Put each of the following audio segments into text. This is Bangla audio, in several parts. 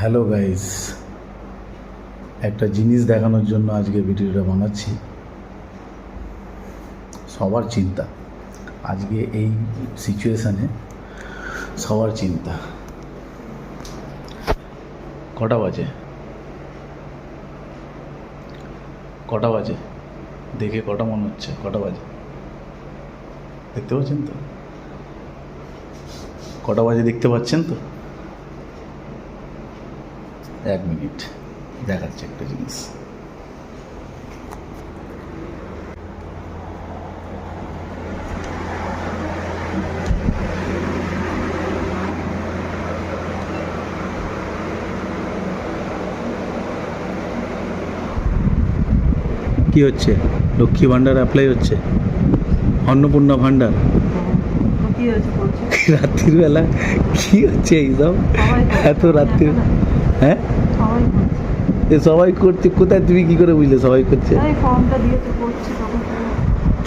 হ্যালো গাইস, একটা জিনিস দেখানোর জন্য আজকে ভিডিওটা বানাচ্ছি। সবার চিন্তা আজকে এই সিচুয়েশানে, সবার চিন্তা। কটা বাজে দেখে কটা মনে হচ্ছে? কটা বাজে দেখতে পাচ্ছেন তো? কটা বাজে দেখতে পাচ্ছেন তো? 1 মিনিট দেখাচ্ছে একটা জিনিস। কি হচ্ছে? লক্ষ্মী ভাণ্ডার অ্যাপ্লাই হচ্ছে, অন্নপূর্ণা ভাণ্ডার। রাত্রির বেলা কি হচ্ছে এইসব? এত রাত্রির, হ্যাঁ সবাই করছে। কোথায় তুমি কি করে বুঝলে সবাই করছে?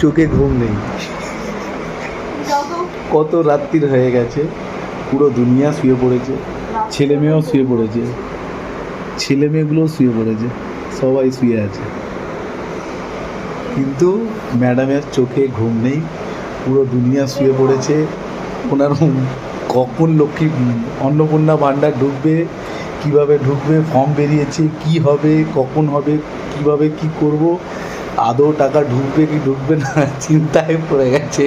চোখে ঘুম নেই, কত রাত্রির হয়ে গেছে, পুরো দুনিয়া শুয়ে পড়েছে, ছেলে মেয়েও শুয়ে পড়েছে, ছেলে মেয়েগুলোও শুয়ে পড়েছে, সবাই শুয়ে আছে, কিন্তু ম্যাডামের চোখে ঘুম নেই, পুরো দুনিয়া শুয়ে পড়েছে। ওনার কখন লক্ষ্মী অন্নপূর্ণা ভাণ্ডার ঢুকবে, কিভাবে ঢুকবে, ফর্ম বেরিয়েছে, কি হবে, কখন হবে, কিভাবে কি করব, আদৌ টাকা ঢুকবে কি ঢুকবে না, চিন্তায় পড়ে গেছে।